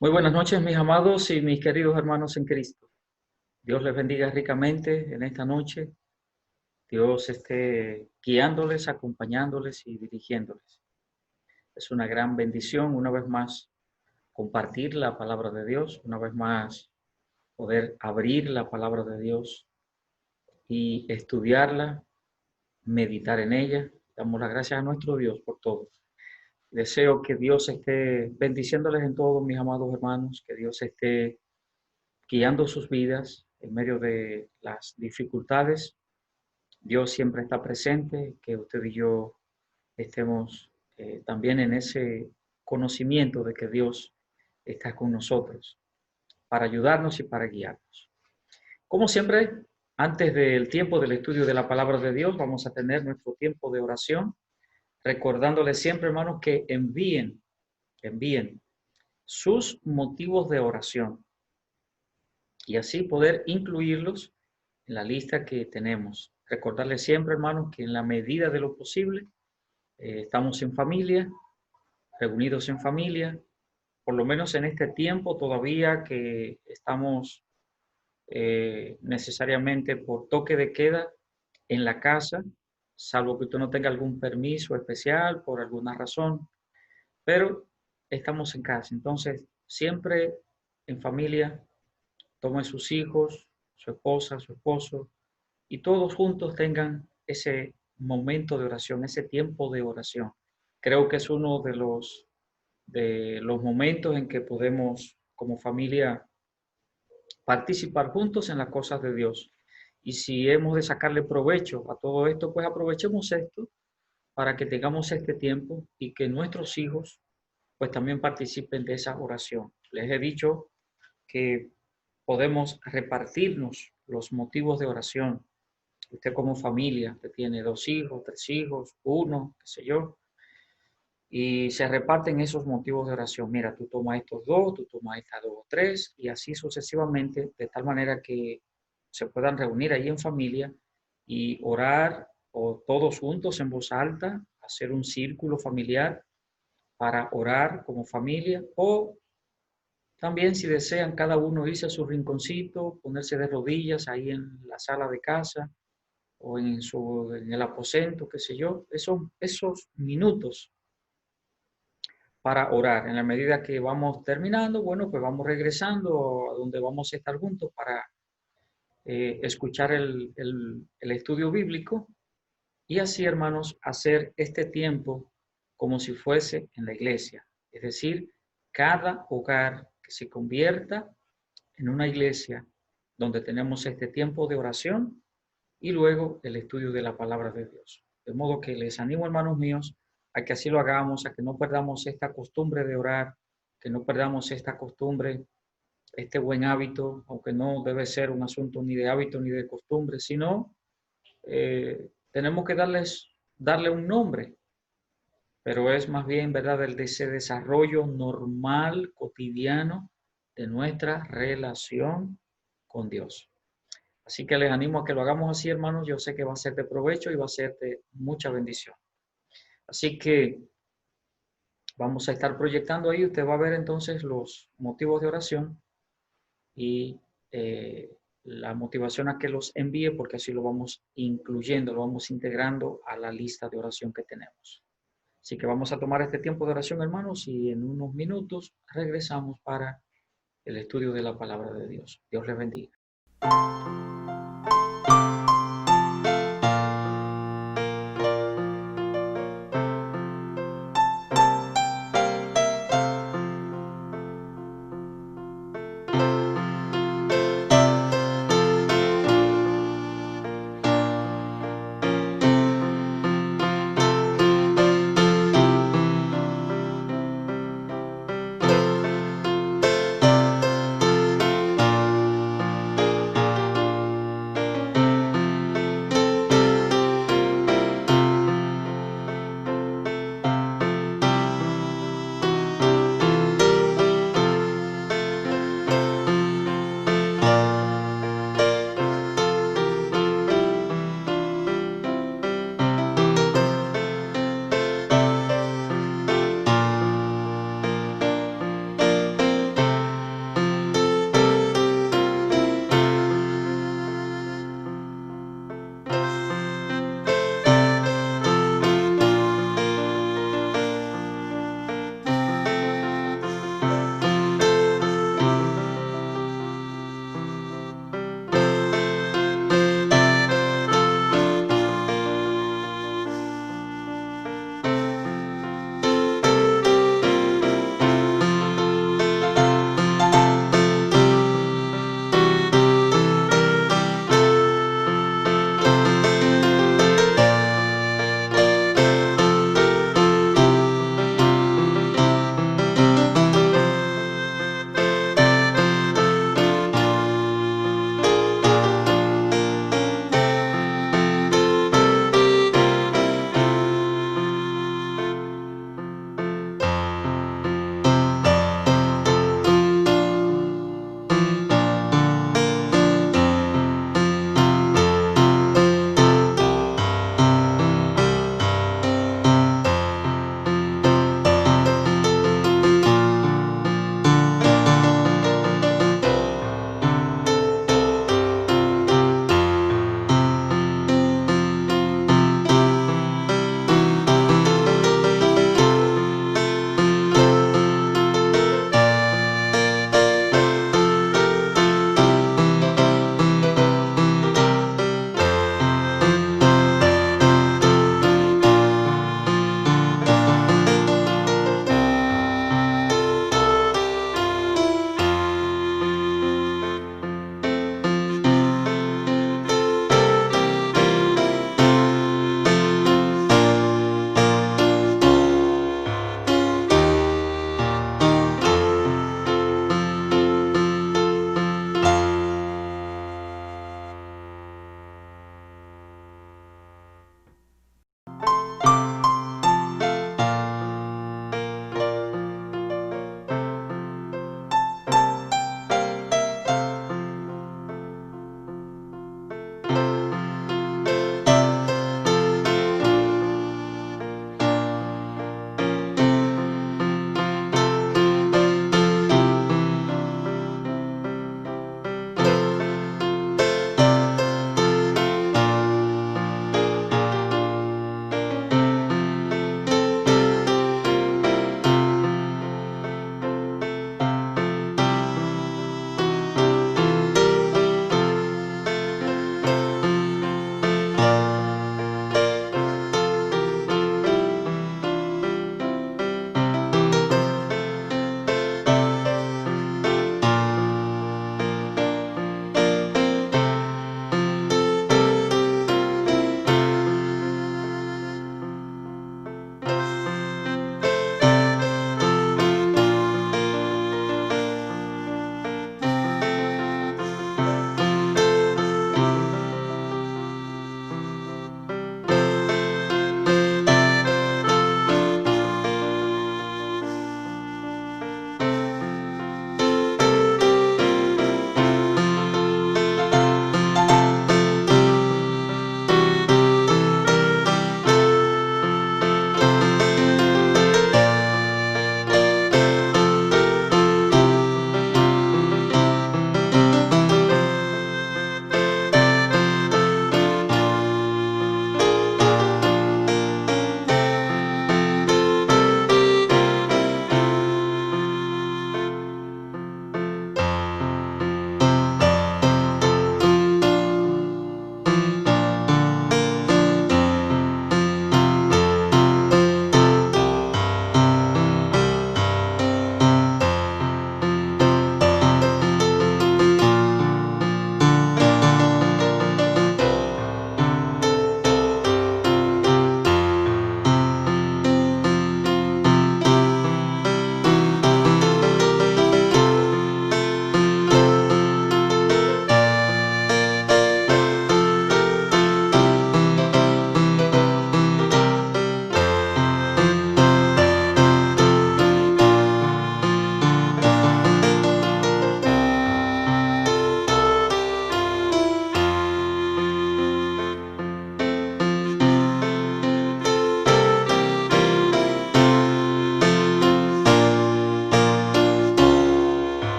Muy buenas noches, mis amados y mis queridos hermanos en Cristo. Dios les bendiga ricamente en esta noche. Dios esté guiándoles, acompañándoles y dirigiéndoles. Es una gran bendición, una vez más, compartir la palabra de Dios, una vez más, poder abrir la palabra de Dios y estudiarla, meditar en ella. Damos las gracias a nuestro Dios por todo. Deseo que Dios esté bendiciéndoles en todos, mis amados hermanos, que Dios esté guiando sus vidas en medio de las dificultades. Dios siempre está presente, que usted y yo estemos también en ese conocimiento de que Dios está con nosotros para ayudarnos y para guiarnos. Como siempre, antes del tiempo del estudio de la palabra de Dios, vamos a tener nuestro tiempo de oración, recordándoles siempre, hermanos, que envíen sus motivos de oración y así poder incluirlos en la lista que tenemos. Recordarles siempre, hermanos, que en la medida de lo posible estamos en familia, reunidos en familia, por lo menos en este tiempo todavía que estamos necesariamente por toque de queda en la casa, salvo que usted no tenga algún permiso especial por alguna razón, pero estamos en casa. Entonces, siempre en familia, tome sus hijos, su esposa, su esposo, y todos juntos tengan ese momento de oración, ese tiempo de oración. Creo que es uno de los momentos en que podemos, como familia, participar juntos en las cosas de Dios. Y si hemos de sacarle provecho a todo esto, pues aprovechemos esto para que tengamos este tiempo y que nuestros hijos pues también participen de esa oración. Les he dicho que podemos repartirnos los motivos de oración. Usted como familia, que tiene 2 hijos, 3 hijos, uno, qué sé yo, y se reparten esos motivos de oración. Mira, tú tomas estos dos, tú tomas estas dos o tres, y así sucesivamente, de tal manera que se puedan reunir ahí en familia y orar o todos juntos en voz alta, hacer un círculo familiar para orar como familia, o también si desean cada uno irse a su rinconcito, ponerse de rodillas ahí en la sala de casa o en el aposento, qué sé yo, esos minutos para orar. En la medida que vamos terminando, bueno, pues vamos regresando a donde vamos a estar juntos para escuchar el estudio bíblico y así, hermanos, hacer este tiempo como si fuese en la iglesia. Es decir, cada hogar que se convierta en una iglesia donde tenemos este tiempo de oración y luego el estudio de la palabra de Dios. De modo que les animo, hermanos míos, a que así lo hagamos, a que no perdamos esta costumbre de orar, que no perdamos esta costumbre, este buen hábito, aunque no debe ser un asunto ni de hábito ni de costumbre, sino tenemos que darle un nombre, pero es más bien, ¿verdad?, el de ese desarrollo normal, cotidiano de nuestra relación con Dios. Así que les animo a que lo hagamos así, hermanos. Yo sé que va a ser de provecho y va a ser de mucha bendición. Así que vamos a estar proyectando ahí. Usted va a ver entonces los motivos de oración y la motivación a que los envíe, porque así lo vamos incluyendo, lo vamos integrando a la lista de oración que tenemos. Así que vamos a tomar este tiempo de oración, hermanos, y en unos minutos regresamos para el estudio de la palabra de Dios. Dios les bendiga.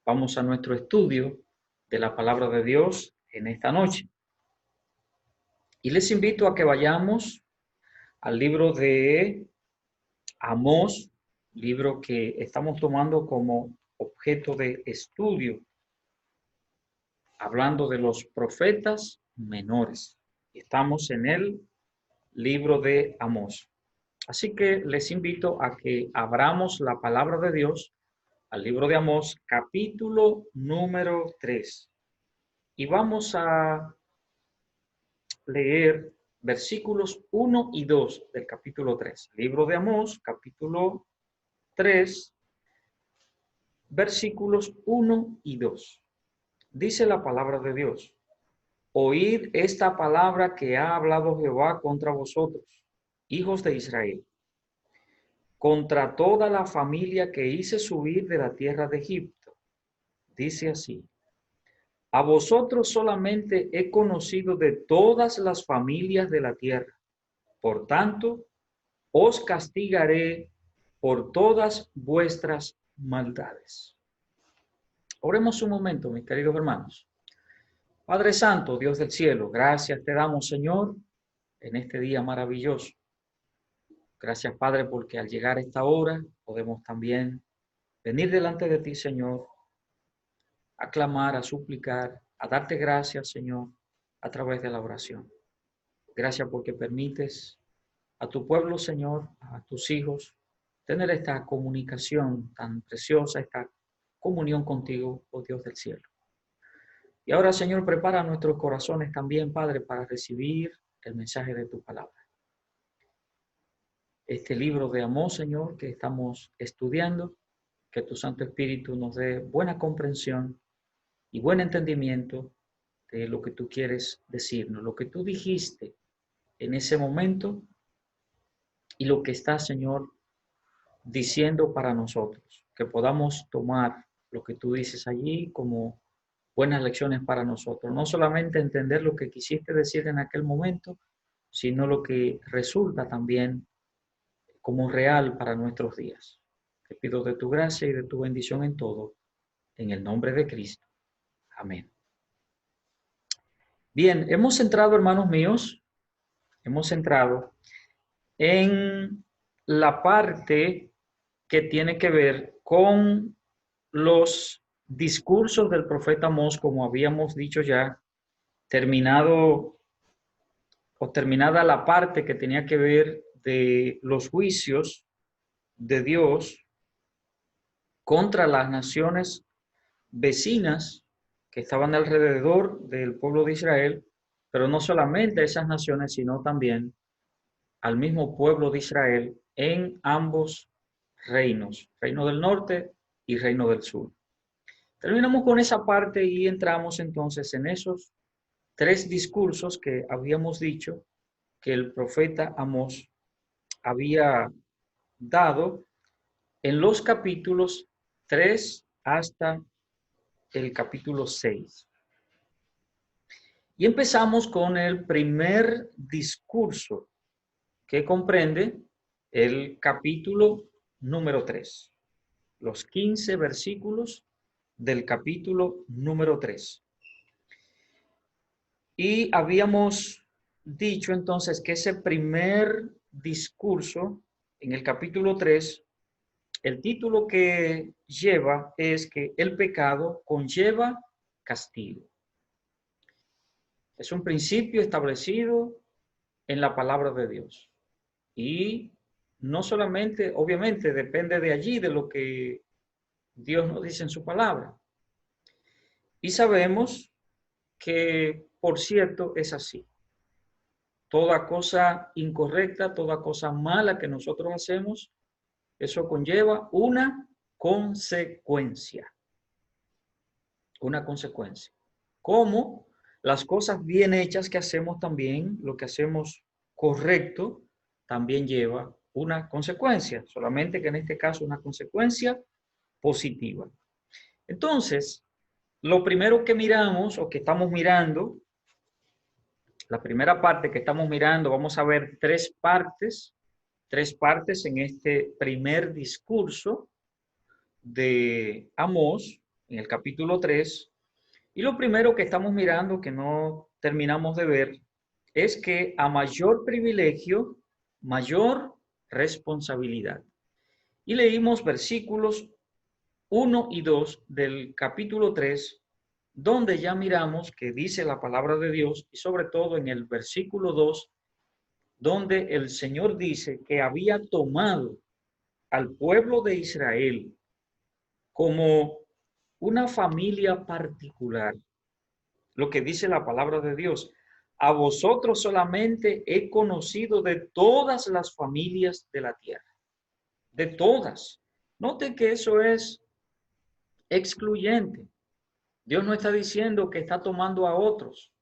Vamos a nuestro estudio de la palabra de Dios en esta noche. Y les invito a que vayamos al libro de Amós, libro que estamos tomando como objeto de estudio, hablando de los profetas menores. Estamos en el libro de Amós. Así que les invito a que abramos la palabra de Dios al libro de Amós, capítulo número 3. Y vamos a leer versículos 1 y 2 del capítulo 3. Libro de Amós, capítulo 3, versículos 1 y 2. Dice la palabra de Dios: Oíd esta palabra que ha hablado Jehová contra vosotros, hijos de Israel, contra toda la familia que hice subir de la tierra de Egipto. Dice así: A vosotros solamente he conocido de todas las familias de la tierra. Por tanto, os castigaré por todas vuestras maldades. Oremos un momento, mis queridos hermanos. Padre Santo, Dios del cielo, gracias te damos, Señor, en este día maravilloso. Gracias, Padre, porque al llegar a esta hora podemos también venir delante de ti, Señor, a clamar, a suplicar, a darte gracias, Señor, a través de la oración. Gracias porque permites a tu pueblo, Señor, a tus hijos, tener esta comunicación tan preciosa, esta comunión contigo, oh Dios del cielo. Y ahora, Señor, prepara nuestros corazones también, Padre, para recibir el mensaje de tu palabra. Este libro de Amós, Señor, que estamos estudiando, que tu Santo Espíritu nos dé buena comprensión y buen entendimiento de lo que tú quieres decirnos, lo que tú dijiste en ese momento y lo que está, Señor, diciendo para nosotros, que podamos tomar lo que tú dices allí como buenas lecciones para nosotros. No solamente entender lo que quisiste decir en aquel momento, sino lo que resulta también como real para nuestros días. Te pido de tu gracia y de tu bendición en todo, en el nombre de Cristo. Amén. Bien, hemos entrado, hermanos míos, hemos entrado en la parte que tiene que ver con los discursos del profeta Amós, como habíamos dicho ya, terminada la parte que tenía que ver de los juicios de Dios contra las naciones vecinas que estaban alrededor del pueblo de Israel, pero no solamente a esas naciones, sino también al mismo pueblo de Israel en ambos reinos, reino del norte y reino del sur. Terminamos con esa parte y entramos entonces en esos tres discursos que habíamos dicho que el profeta Amós había dado en los capítulos 3 hasta el capítulo 6. Y empezamos con el primer discurso que comprende el capítulo número 3, los 15 versículos del capítulo número 3. Y habíamos dicho entonces que ese primer discurso en el capítulo 3, el título que lleva es que el pecado conlleva castigo. Es un principio establecido en la palabra de Dios. Y no solamente, obviamente, depende de allí, de lo que Dios nos dice en su palabra. Y sabemos que, por cierto, es así. Toda cosa incorrecta, toda cosa mala que nosotros hacemos, eso conlleva una consecuencia. Una consecuencia. Como las cosas bien hechas que hacemos también, lo que hacemos correcto, también lleva una consecuencia, solamente que en este caso una consecuencia positiva. Entonces, lo primero que miramos o que estamos mirando, la primera parte que estamos mirando, vamos a ver tres partes en este primer discurso de Amós, en el capítulo 3. Y lo primero que estamos mirando, que no terminamos de ver, es que a mayor privilegio, mayor responsabilidad. Y leímos versículos 1 y 2 del capítulo 3, donde ya miramos que dice la palabra de Dios, y sobre todo en el versículo 2, donde el Señor dice que había tomado al pueblo de Israel como una familia particular. Lo que dice la palabra de Dios: a vosotros solamente he conocido de todas las familias de la tierra, de todas. Note que eso es excluyente. Dios no está diciendo que está tomando a otros.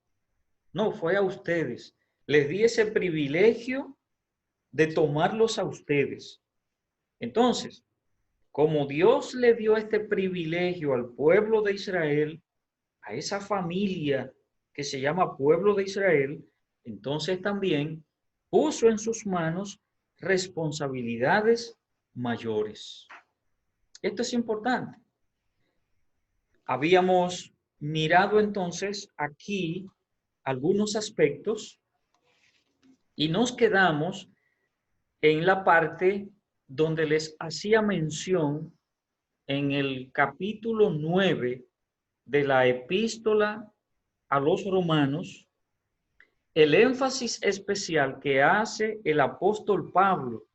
No, fue a ustedes. Les di ese privilegio de tomarlos a ustedes. Entonces, como Dios le dio este privilegio al pueblo de Israel, a esa familia que se llama pueblo de Israel, entonces también puso en sus manos responsabilidades mayores. Esto es importante. Habíamos mirado entonces aquí algunos aspectos y nos quedamos en la parte donde les hacía mención en el capítulo 9 de la epístola a los romanos, el énfasis especial que hace el apóstol Pablo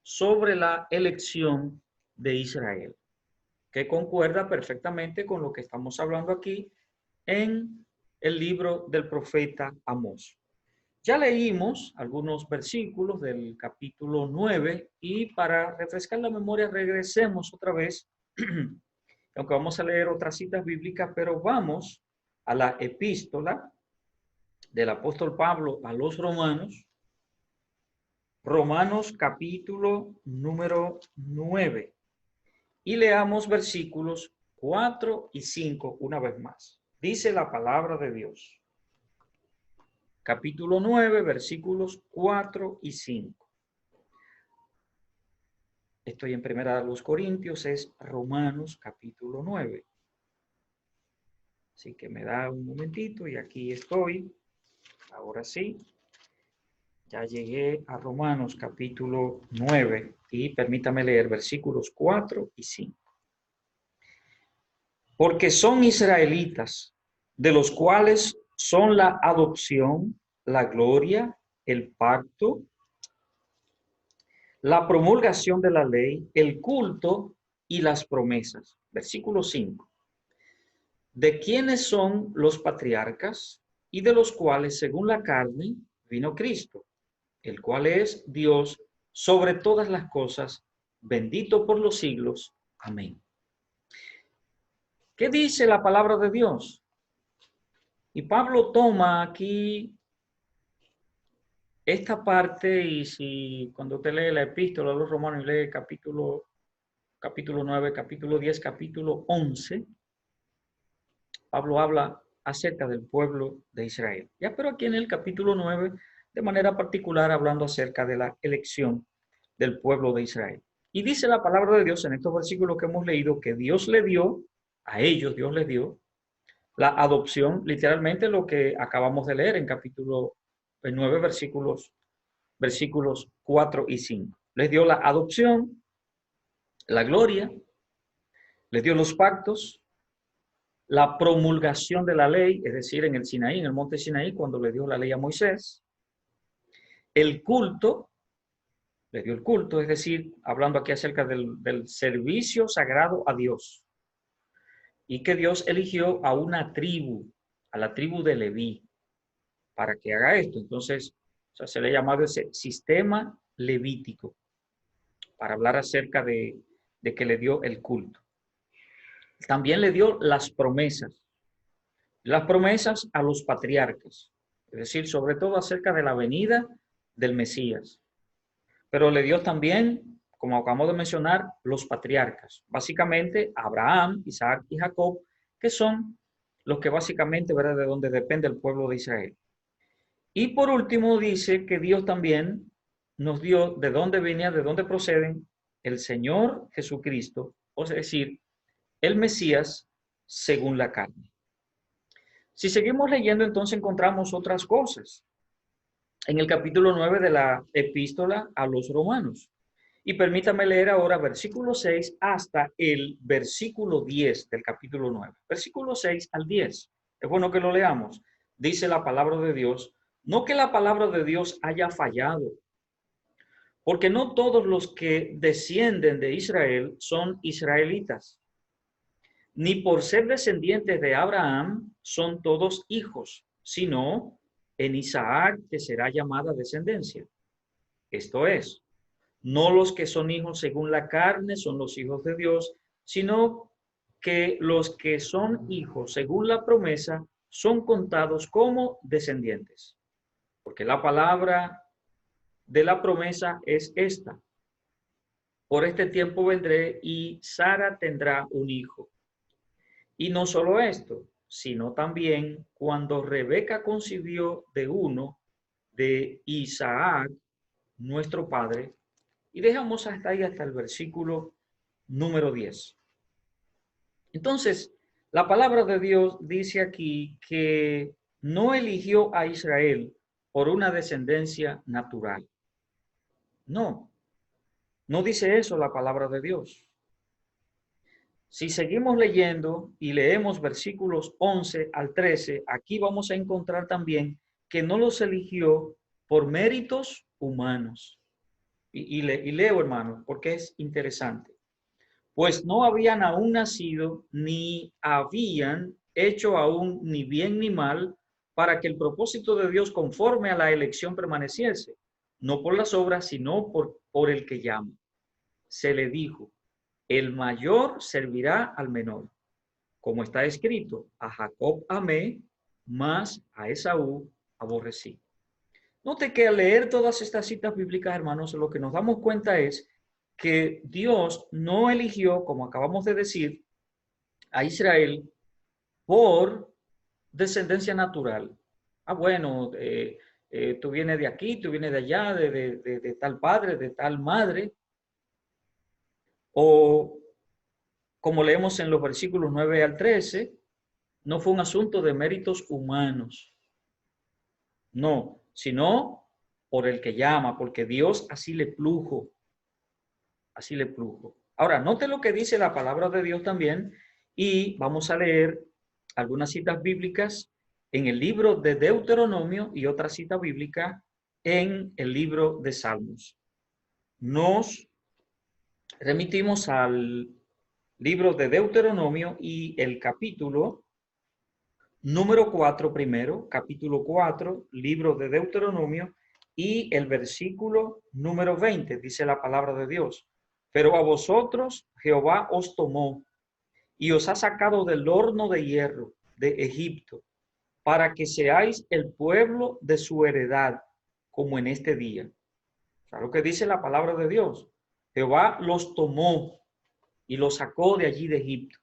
sobre la elección de Israel, que concuerda perfectamente con lo que estamos hablando aquí en el libro del profeta Amós. Ya leímos algunos versículos del capítulo 9 y para refrescar la memoria regresemos otra vez, aunque vamos a leer otras citas bíblicas, pero vamos a la epístola del apóstol Pablo a los romanos, Romanos capítulo número 9, y leamos versículos 4 y 5 una vez más. Dice la palabra de Dios. Capítulo 9, versículos 4 y 5. Estoy en Primera de los Corintios, es Romanos capítulo 9. Así que me da un momentito y aquí estoy. Ahora sí. Ya llegué a Romanos capítulo 9 y permítame leer versículos 4 y 5. Porque son israelitas, de los cuales son la adopción, la gloria, el pacto, la promulgación de la ley, el culto y las promesas. Versículo 5. De quienes son los patriarcas y de los cuales, según la carne, vino Cristo, el cual es Dios sobre todas las cosas, bendito por los siglos. Amén. ¿Qué dice la palabra de Dios? Y Pablo toma aquí esta parte, y si cuando usted lee la epístola a los romanos y lee capítulo 9, capítulo 10, capítulo 11, Pablo habla acerca del pueblo de Israel. Ya, pero aquí en el capítulo 9, de manera particular, hablando acerca de la elección del pueblo de Israel. Y dice la palabra de Dios en estos versículos que hemos leído que Dios le dio, a ellos Dios les dio, la adopción, literalmente lo que acabamos de leer en capítulo 9, versículos 4 y 5. Les dio la adopción, la gloria, les dio los pactos, la promulgación de la ley, es decir, en el Sinaí, en el monte Sinaí, cuando le dio la ley a Moisés, el culto, le dio el culto, es decir, hablando aquí acerca del servicio sagrado a Dios, y que Dios eligió a una tribu, a la tribu de Leví, para que haga esto. Entonces, o sea, se le ha llamado ese sistema levítico, para hablar acerca de que le dio el culto. También le dio las promesas a los patriarcas, es decir, sobre todo acerca de la venida del Mesías. Pero le dio también, como acabamos de mencionar, los patriarcas, básicamente Abraham, Isaac y Jacob, que son los que básicamente, ¿verdad?, de donde depende el pueblo de Israel. Y por último dice que Dios también nos dio de dónde venía, de dónde proceden el Señor Jesucristo, es decir, el Mesías, según la carne. Si seguimos leyendo, entonces encontramos otras cosas en el capítulo 9 de la epístola a los romanos. Y permítame leer ahora versículo 6 hasta el versículo 10 del capítulo 9. Versículo 6 al 10. Es bueno que lo leamos. Dice la palabra de Dios, no que la palabra de Dios haya fallado, porque no todos los que descienden de Israel son israelitas, ni por ser descendientes de Abraham son todos hijos, sino en Isaac te será llamada descendencia. Esto es, no los que son hijos según la carne son los hijos de Dios, sino que los que son hijos según la promesa son contados como descendientes. Porque la palabra de la promesa es esta: por este tiempo vendré y Sara tendrá un hijo. Y no solo esto, sino también cuando Rebeca concibió de uno de Isaac, nuestro padre, y dejamos hasta ahí, hasta el versículo número 10. Entonces, la palabra de Dios dice aquí que no eligió a Israel por una descendencia natural. No, no dice eso la palabra de Dios. Si seguimos leyendo y leemos versículos 11 al 13, aquí vamos a encontrar también que no los eligió por méritos humanos. Y leo, hermano, porque es interesante. Pues no habían aún nacido, ni habían hecho aún ni bien ni mal, para que el propósito de Dios conforme a la elección permaneciese, no por las obras, sino por el que llama. Se le dijo, el mayor servirá al menor. Como está escrito, a Jacob amé, mas a Esaú aborrecí. Note que al leer todas estas citas bíblicas, hermanos, lo que nos damos cuenta es que Dios no eligió, como acabamos de decir, a Israel por descendencia natural. Ah, bueno, tú vienes de aquí, tú vienes de allá, de tal padre, de tal madre. O como leemos en los versículos 9 al 13, no fue un asunto de méritos humanos. No, sino por el que llama, porque Dios así le plujo. Así le plujo. Ahora, note lo que dice la palabra de Dios también, y vamos a leer algunas citas bíblicas en el libro de Deuteronomio y otra cita bíblica en el libro de Salmos. Nos remitimos al libro de Deuteronomio y el capítulo número 4 primero, capítulo 4, libro de Deuteronomio, y el versículo número 20, dice la palabra de Dios. Pero a vosotros Jehová os tomó y os ha sacado del horno de hierro de Egipto, para que seáis el pueblo de su heredad, como en este día. O sea, lo que dice la palabra de Dios. Jehová los tomó y los sacó de allí de Egipto.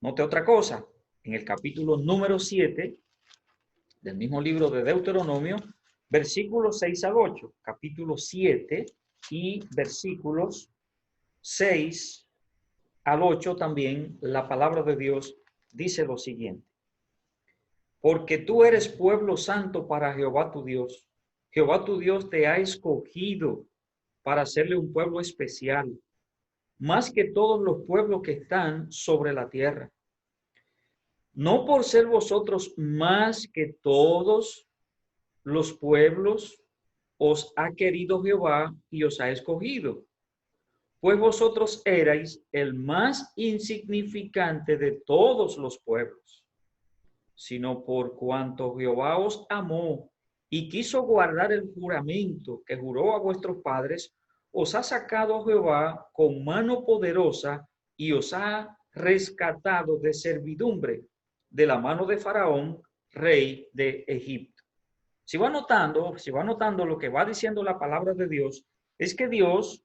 Note otra cosa, en el capítulo número 7 del mismo libro de Deuteronomio, versículos 6 al 8, capítulo 7 y versículos 6 al 8 también, la palabra de Dios dice lo siguiente: porque tú eres pueblo santo para Jehová tu Dios. Jehová tu Dios te ha escogido para hacerle un pueblo especial, más que todos los pueblos que están sobre la tierra. No por ser vosotros más que todos los pueblos, os ha querido Jehová y os ha escogido, pues vosotros erais el más insignificante de todos los pueblos, sino por cuanto Jehová os amó y quiso guardar el juramento que juró a vuestros padres, os ha sacado Jehová con mano poderosa y os ha rescatado de servidumbre de la mano de Faraón, rey de Egipto. Si va notando lo que va diciendo la palabra de Dios, es que Dios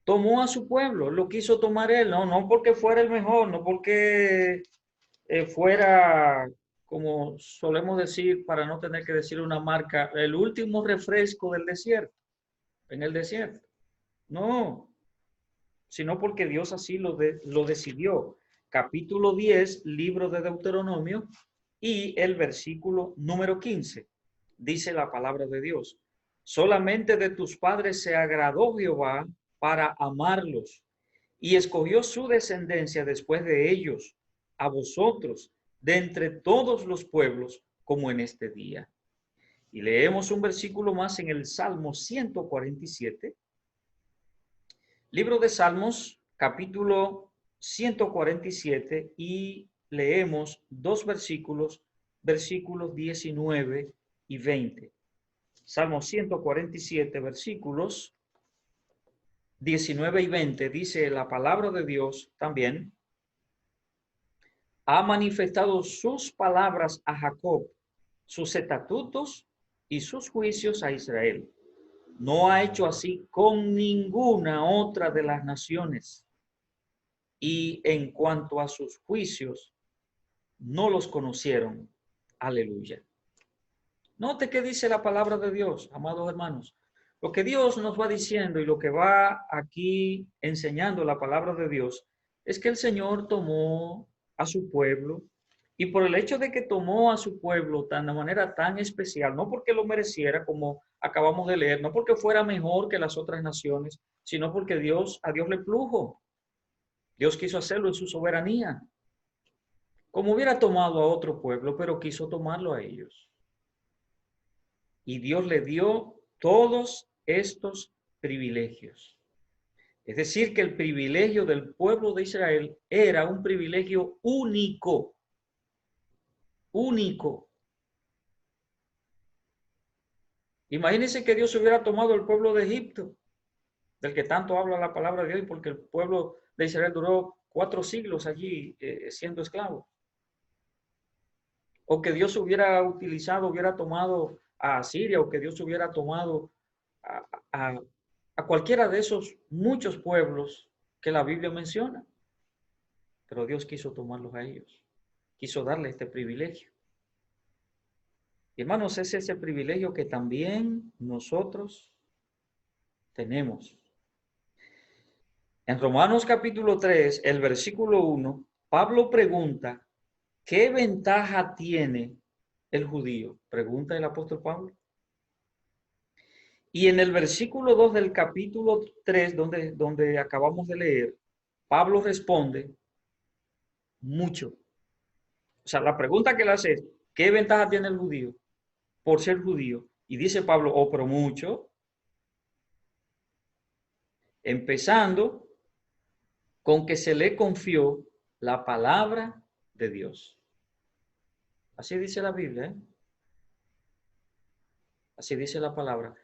tomó a su pueblo, lo quiso tomar él, no porque fuera el mejor, no porque fuera, como solemos decir, para no tener que decir una marca, el último refresco del desierto, en el desierto. No, sino porque Dios así lo decidió. capítulo 10, libro de Deuteronomio, y el versículo número 15. Dice la palabra de Dios: solamente de tus padres se agradó Jehová para amarlos, y escogió su descendencia después de ellos, a vosotros, de entre todos los pueblos, como en este día. Y leemos un versículo más en el Salmo 147. Libro de Salmos, capítulo 147, y leemos dos versículos, versículos 19 y 20. Salmo 147, versículos 19 y 20, dice la palabra de Dios también: ha manifestado sus palabras a Jacob, sus estatutos y sus juicios a Israel. No ha hecho así con ninguna otra de las naciones. Y en cuanto a sus juicios, no los conocieron. Aleluya. Note qué dice la palabra de Dios, amados hermanos. Lo que Dios nos va diciendo y lo que va aquí enseñando la palabra de Dios es que el Señor tomó a su pueblo, y por el hecho de que tomó a su pueblo de manera tan especial, no porque lo mereciera, como acabamos de leer, no porque fuera mejor que las otras naciones, sino porque a Dios le plujo. Dios quiso hacerlo en su soberanía, como hubiera tomado a otro pueblo, pero quiso tomarlo a ellos. Y Dios le dio todos estos privilegios. Es decir, que el privilegio del pueblo de Israel era un privilegio único. Único. Imagínense que Dios hubiera tomado el pueblo de Egipto, del que tanto habla la palabra de Dios, porque el pueblo de Israel duró 4 siglos allí siendo esclavo. O que Dios hubiera tomado a Asiria, o que Dios hubiera tomado a, a, a cualquiera de esos muchos pueblos que la Biblia menciona. Pero Dios quiso tomarlos a ellos, quiso darle este privilegio. Y hermanos, es ese privilegio que también nosotros tenemos. En Romanos capítulo 3, el versículo 1, Pablo pregunta: ¿qué ventaja tiene el judío? Pregunta el apóstol Pablo. Y en el versículo 2 del capítulo 3, donde acabamos de leer, Pablo responde: mucho. O sea, la pregunta que le hace es: ¿qué ventaja tiene el judío por ser judío? Y dice Pablo: oh, pero mucho. Empezando con que se le confió la palabra de Dios. Así dice la Biblia, ¿eh? Así dice la palabra.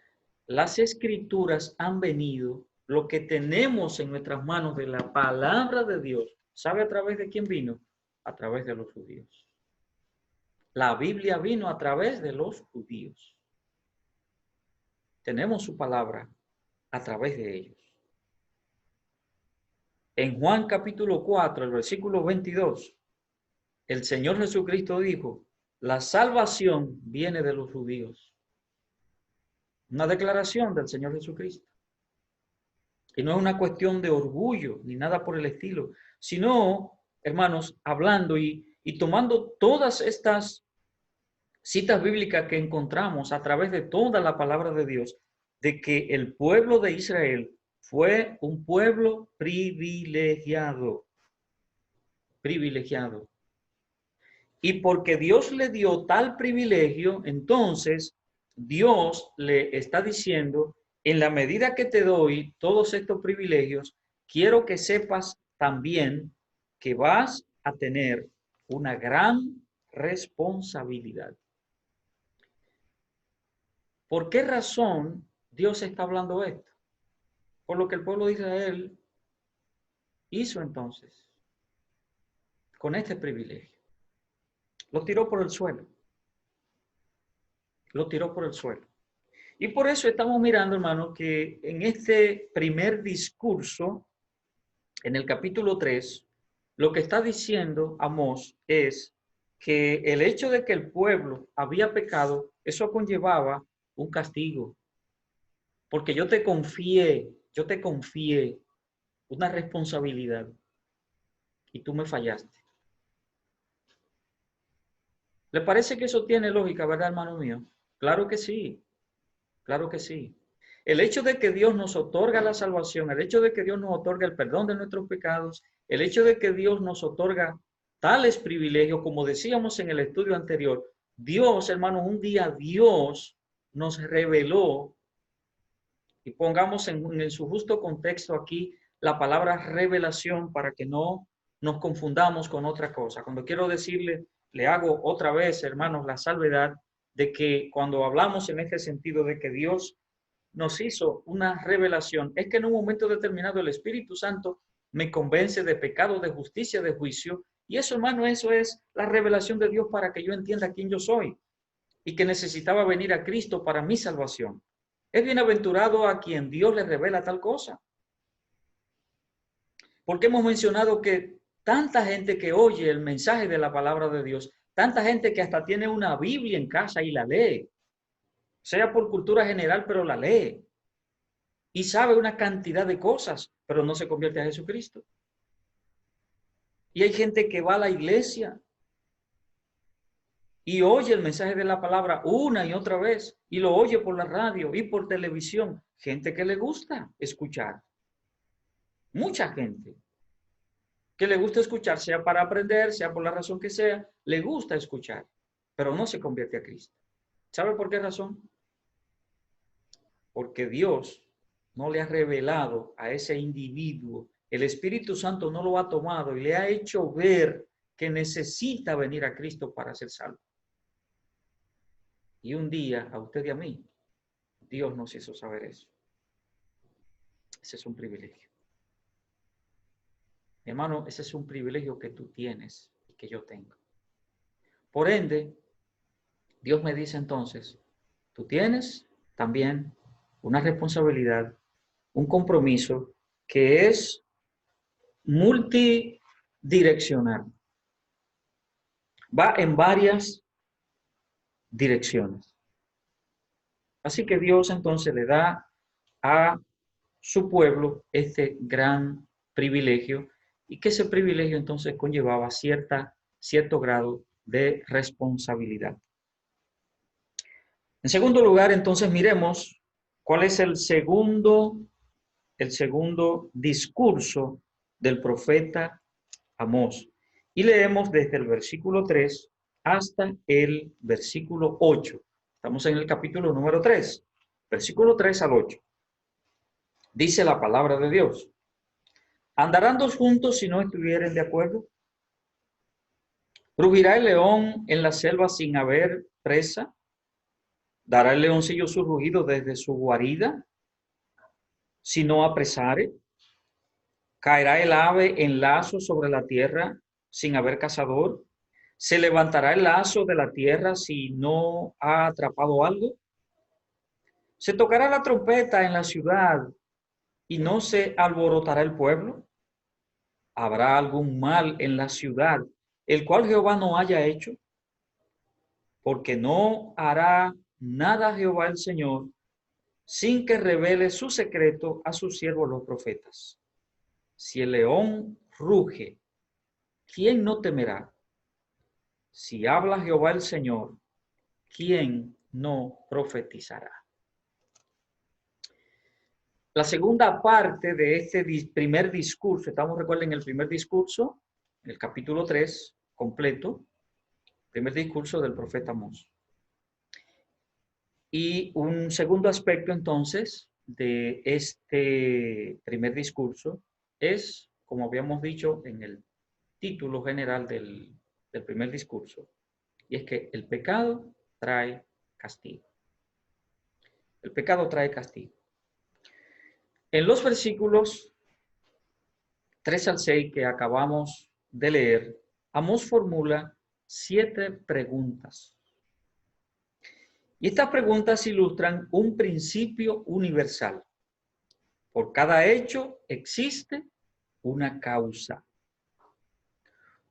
Las escrituras han venido, lo que tenemos en nuestras manos de la palabra de Dios, ¿sabe a través de quién vino? A través de los judíos. La Biblia vino a través de los judíos. Tenemos su palabra a través de ellos. En Juan capítulo 4, el versículo 22, el Señor Jesucristo dijo: la salvación viene de los judíos. Una declaración del Señor Jesucristo. Y no es una cuestión de orgullo ni nada por el estilo, sino, hermanos, hablando y tomando todas estas citas bíblicas que encontramos a través de toda la palabra de Dios, de que el pueblo de Israel fue un pueblo privilegiado. Privilegiado. Y porque Dios le dio tal privilegio, entonces Dios le está diciendo: en la medida que te doy todos estos privilegios, quiero que sepas también que vas a tener una gran responsabilidad. ¿Por qué razón Dios está hablando esto? Por lo que el pueblo de Israel hizo entonces con este privilegio. Lo tiró por el suelo. Lo tiró por el suelo. Y por eso estamos mirando, hermano, que en este primer discurso, en el capítulo 3, lo que está diciendo Amós es que el hecho de que el pueblo había pecado, eso conllevaba un castigo. Porque yo te confié una responsabilidad. y tú me fallaste. ¿Le parece que eso tiene lógica, verdad, hermano mío? Claro que sí, claro que sí. El hecho de que Dios nos otorga la salvación, el hecho de que Dios nos otorga el perdón de nuestros pecados, el hecho de que Dios nos otorga tales privilegios, como decíamos en el estudio anterior, Dios, hermanos, un día Dios nos reveló, y pongamos en su justo contexto aquí la palabra revelación para que no nos confundamos con otra cosa. Cuando quiero decirle, le hago otra vez, hermanos, la salvedad de que cuando hablamos en este sentido de que Dios nos hizo una revelación, es que en un momento determinado el Espíritu Santo me convence de pecado, de justicia, de juicio, y eso, hermano, eso es la revelación de Dios para que yo entienda quién yo soy y que necesitaba venir a Cristo para mi salvación. Es bienaventurado a quien Dios le revela tal cosa. Porque hemos mencionado que tanta gente que oye el mensaje de la palabra de Dios, tanta gente que hasta tiene una Biblia en casa y la lee, sea por cultura general, pero la lee, y sabe una cantidad de cosas, pero no se convierte a Jesucristo. Y hay gente que va a la iglesia y oye el mensaje de la palabra una y otra vez, y lo oye por la radio y por televisión. Gente que le gusta escuchar. Mucha gente que le gusta escuchar, sea para aprender, sea por la razón que sea, le gusta escuchar, pero no se convierte a Cristo. ¿Sabe por qué razón? Porque Dios no le ha revelado a ese individuo, el Espíritu Santo no lo ha tomado y le ha hecho ver que necesita venir a Cristo para ser salvo. Y un día, a usted y a mí, Dios nos hizo saber eso. Ese es un privilegio. Hermano, ese es un privilegio que tú tienes y que yo tengo. Por ende, Dios me dice entonces, tú tienes también una responsabilidad, un compromiso que es multidireccional. Va en varias direcciones. Así que Dios entonces le da a su pueblo este gran privilegio y que ese privilegio entonces conllevaba cierto grado de responsabilidad. En segundo lugar, entonces miremos cuál es el segundo discurso del profeta Amós. Y leemos desde el versículo 3 hasta el versículo 8. Estamos en el capítulo número 3, versículo 3 al 8. Dice la palabra de Dios: ¿andarán dos juntos si no estuvieren de acuerdo? ¿Rugirá el león en la selva sin haber presa? ¿Dará el leoncillo su rugido desde su guarida si no apresare? ¿Caerá el ave en lazo sobre la tierra sin haber cazador? ¿Se levantará el lazo de la tierra si no ha atrapado algo? ¿Se tocará la trompeta en la ciudad y no se alborotará el pueblo? ¿Habrá algún mal en la ciudad, el cual Jehová no haya hecho? Porque no hará nada Jehová el Señor sin que revele su secreto a sus siervos los profetas. Si el león ruge, ¿quién no temerá? Si habla Jehová el Señor, ¿quién no profetizará? La segunda parte de este primer discurso, estamos, recuerden, el primer discurso, el capítulo 3, completo, primer discurso del profeta Amós. Y un segundo aspecto, entonces, de este primer discurso es, como habíamos dicho en el título general del primer discurso, y es que el pecado trae castigo. El pecado trae castigo. En los versículos 3 al 6 que acabamos de leer, Amós formula 7 preguntas. Y estas preguntas ilustran un principio universal. Por cada hecho existe una causa.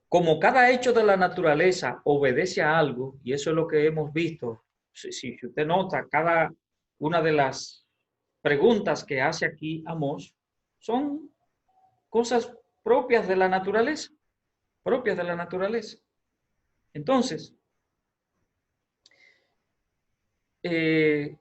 Como cada hecho de la naturaleza obedece a algo, y eso es lo que hemos visto, si usted nota, cada una de las preguntas que hace aquí Amós son cosas propias de la naturaleza. propias de la naturaleza. Entonces, que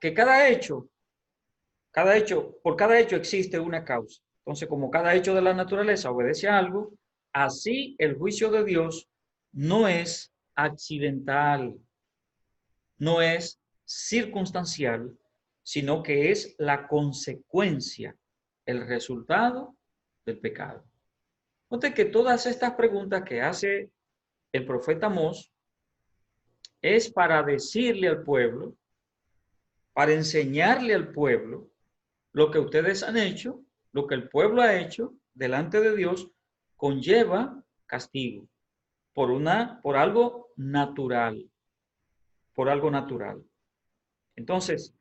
por cada hecho existe una causa. Entonces, como cada hecho de la naturaleza obedece a algo, así el juicio de Dios no es accidental, no es circunstancial, sino que es la consecuencia, el resultado del pecado. Note que todas estas preguntas que hace el profeta Amós es para decirle al pueblo, para enseñarle al pueblo lo que ustedes han hecho, lo que el pueblo ha hecho delante de Dios, conlleva castigo por algo natural, por algo natural. Entonces,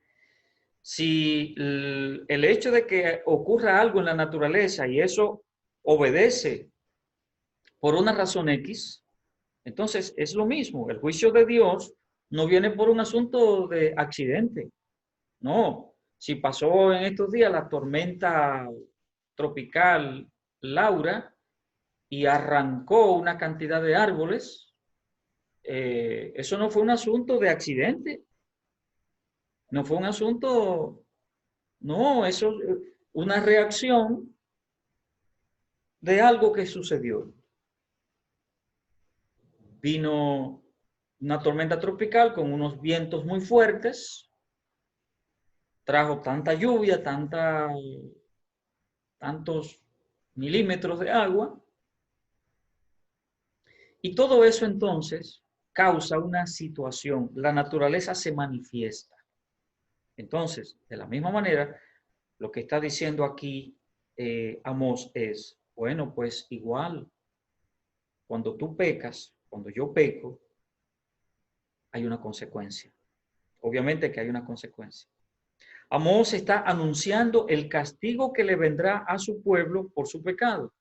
si el hecho de que ocurra algo en la naturaleza y eso obedece por una razón X, entonces es lo mismo. El juicio de Dios no viene por un asunto de accidente. No, si pasó en estos días la tormenta tropical Laura y arrancó una cantidad de árboles, eso no fue un asunto de accidente, no fue un asunto, no, eso una reacción de algo que sucedió. Vino una tormenta tropical con unos vientos muy fuertes, trajo tanta lluvia, tantos milímetros de agua, y todo eso entonces causa una situación, la naturaleza se manifiesta. Entonces, de la misma manera, lo que está diciendo aquí Amós es, bueno, pues igual, cuando tú pecas, cuando yo peco, hay una consecuencia. Obviamente que hay una consecuencia. Amós está anunciando el castigo que le vendrá a su pueblo por su pecado.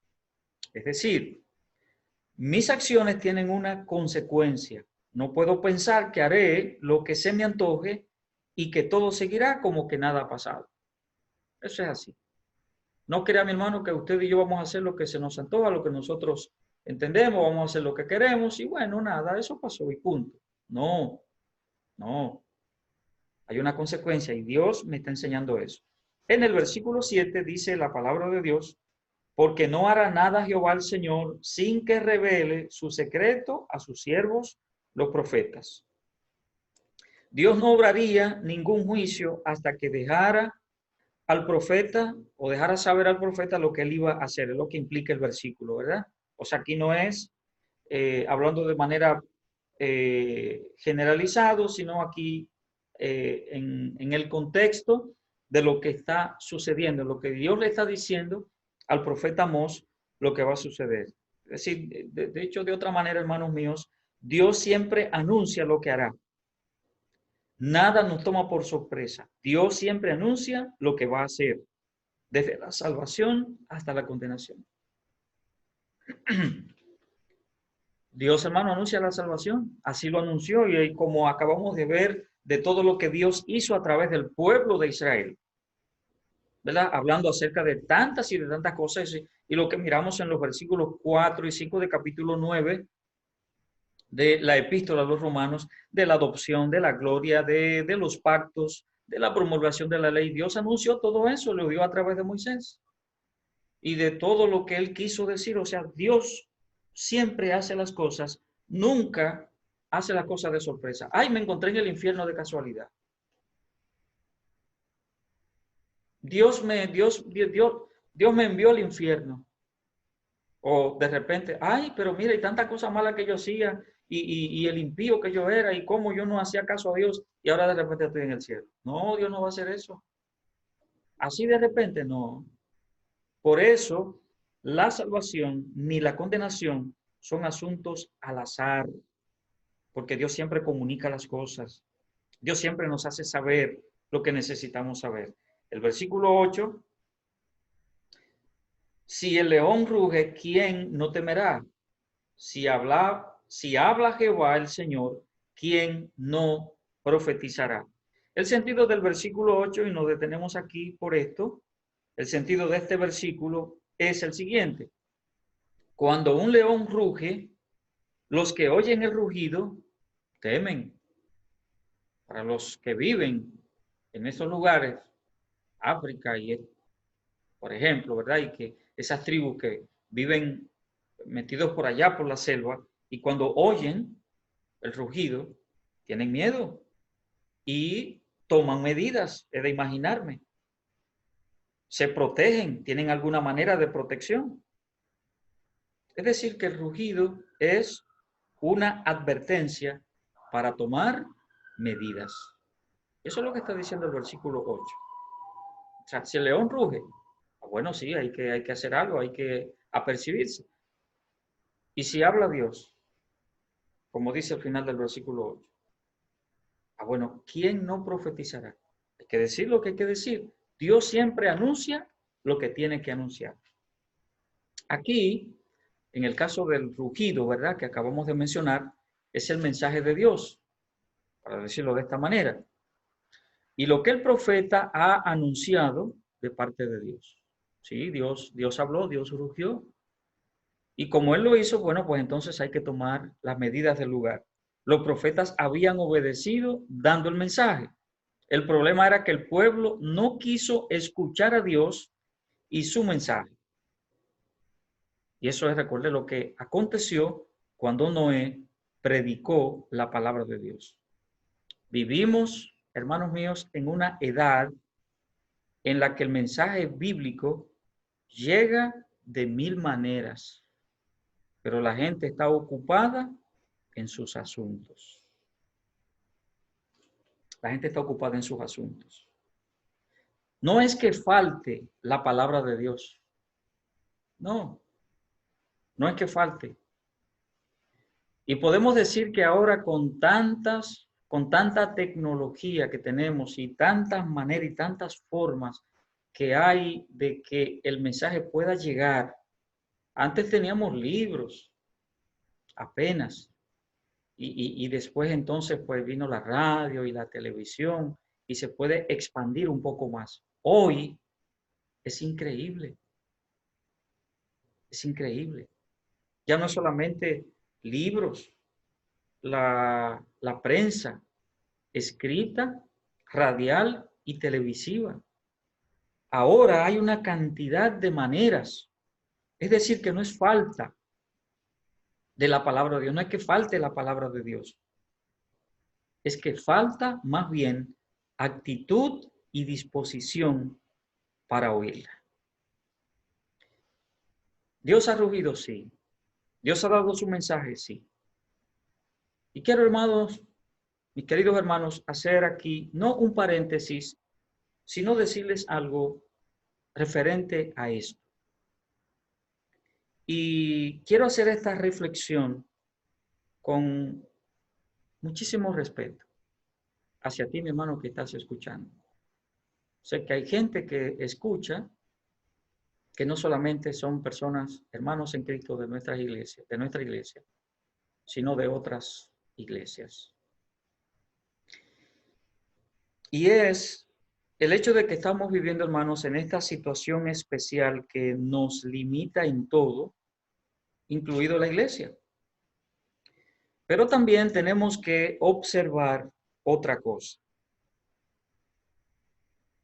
Es decir, mis acciones tienen una consecuencia. No puedo pensar que haré lo que se me antoje y que todo seguirá como que nada ha pasado. Eso es así. No crea, mi hermano, que usted y yo vamos a hacer lo que se nos antoja, lo que nosotros entendemos, vamos a hacer lo que queremos y bueno, nada, eso pasó y punto. No, no. Hay una consecuencia y Dios me está enseñando eso. En el versículo 7 dice la palabra de Dios, porque no hará nada Jehová el Señor sin que revele su secreto a sus siervos, los profetas. Dios no obraría ningún juicio hasta que dejara al profeta o dejara saber al profeta lo que él iba a hacer, es lo que implica el versículo, ¿verdad? O sea, aquí no es hablando de manera generalizado, sino aquí en el contexto de lo que está sucediendo, lo que Dios le está diciendo al profeta Amós, lo que va a suceder. Es decir, de hecho, de otra manera, hermanos míos, Dios siempre anuncia lo que hará. Nada nos toma por sorpresa. Dios siempre anuncia lo que va a hacer, desde la salvación hasta la condenación. Dios, hermano, anuncia la salvación. Así lo anunció y como acabamos de ver de todo lo que Dios hizo a través del pueblo de Israel, ¿verdad? Hablando acerca de tantas y de tantas cosas y lo que miramos en los versículos 4 y 5 de capítulo 9 de la epístola a los romanos, de la adopción, de la gloria, de los pactos, de la promulgación de la ley. Dios anunció todo eso, lo dio a través de Moisés y de todo lo que él quiso decir. O sea, Dios siempre hace las cosas, nunca hace las cosas de sorpresa. Ay, me encontré en el infierno de casualidad. Dios me envió al infierno. O de repente, ay, pero mira, y tanta cosa mala que yo hacía, y el impío que yo era, y cómo yo no hacía caso a Dios, y ahora de repente estoy en el cielo. No, Dios no va a hacer eso. Así de repente, no. Por eso, la salvación ni la condenación son asuntos al azar, porque Dios siempre comunica las cosas. Dios siempre nos hace saber lo que necesitamos saber. El versículo 8, si el león ruge, ¿quién no temerá? Si habla Jehová el Señor, ¿quién no profetizará? El sentido del versículo 8, y nos detenemos aquí por esto, el sentido de este versículo es el siguiente. Cuando un león ruge, los que oyen el rugido temen. Para los que viven en esos lugares, África y, por ejemplo, ¿verdad? Y que esas tribus que viven metidos por allá por la selva y cuando oyen el rugido, tienen miedo y toman medidas, he de imaginarme. Se protegen, tienen alguna manera de protección. Es decir, que el rugido es una advertencia para tomar medidas. Eso es lo que está diciendo el versículo 8. O sea, si el león ruge, bueno, sí, hay que hacer algo, hay que apercibirse. Y si habla Dios, como dice al final del versículo 8, bueno, ¿quién no profetizará? Hay que decir lo que hay que decir. Dios siempre anuncia lo que tiene que anunciar. Aquí, en el caso del rugido, ¿verdad? Que acabamos de mencionar, es el mensaje de Dios, para decirlo de esta manera. Y lo que el profeta ha anunciado de parte de Dios. Sí, Dios habló, Dios rugió. Y como él lo hizo, bueno, pues entonces hay que tomar las medidas del lugar. Los profetas habían obedecido dando el mensaje. El problema era que el pueblo no quiso escuchar a Dios y su mensaje. Y eso es, recuerde, lo que aconteció cuando Noé predicó la palabra de Dios. Vivimos, hermanos míos, en una edad en la que el mensaje bíblico llega de 1000 maneras, pero la gente está ocupada en sus asuntos. La gente está ocupada en sus asuntos. No es que falte la palabra de Dios. No, no es que falte. Y podemos decir que ahora con tanta tecnología que tenemos y tantas maneras y tantas formas que hay de que el mensaje pueda llegar. Antes teníamos libros, apenas. Y después entonces pues vino la radio y la televisión y se puede expandir un poco más. Hoy es increíble, es increíble. Ya no solamente libros, la prensa escrita, radial y televisiva. Ahora hay una cantidad de maneras. Es decir, que no es falta de la palabra de Dios, no es que falte la palabra de Dios. Es que falta más bien actitud y disposición para oírla. Dios ha rugido, sí. Dios ha dado su mensaje, sí. Y quiero, hermanos, mis queridos hermanos, hacer aquí no un paréntesis, sino decirles algo referente a esto. Y quiero hacer esta reflexión con muchísimo respeto hacia ti, mi hermano, que estás escuchando. Sé que hay gente que escucha, que no solamente son personas, hermanos en Cristo de nuestra iglesia, sino de otras iglesias. Y es el hecho de que estamos viviendo, hermanos, en esta situación especial que nos limita en todo, incluido la iglesia. Pero también tenemos que observar otra cosa,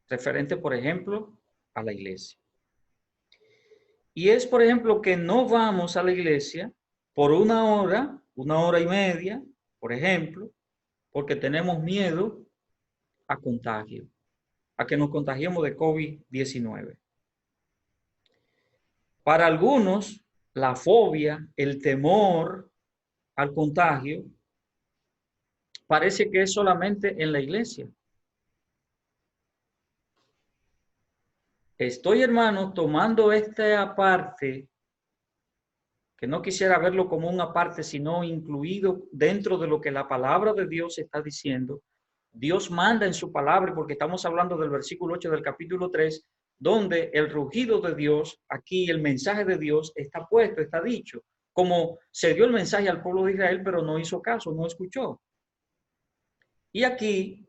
referente, por ejemplo, a la iglesia. Y es, por ejemplo, que no vamos a la iglesia por una hora y media, por ejemplo, porque tenemos miedo a contagio, a que nos contagiemos de COVID-19. Para algunos, la fobia, el temor al contagio, parece que es solamente en la iglesia. Estoy, hermano, tomando esta parte, que no quisiera verlo como una parte, sino incluido dentro de lo que la palabra de Dios está diciendo. Dios manda en su palabra, porque estamos hablando del versículo 8 del capítulo 3, donde el rugido de Dios, aquí el mensaje de Dios está puesto, está dicho, como se dio el mensaje al pueblo de Israel, pero no hizo caso, no escuchó. Y aquí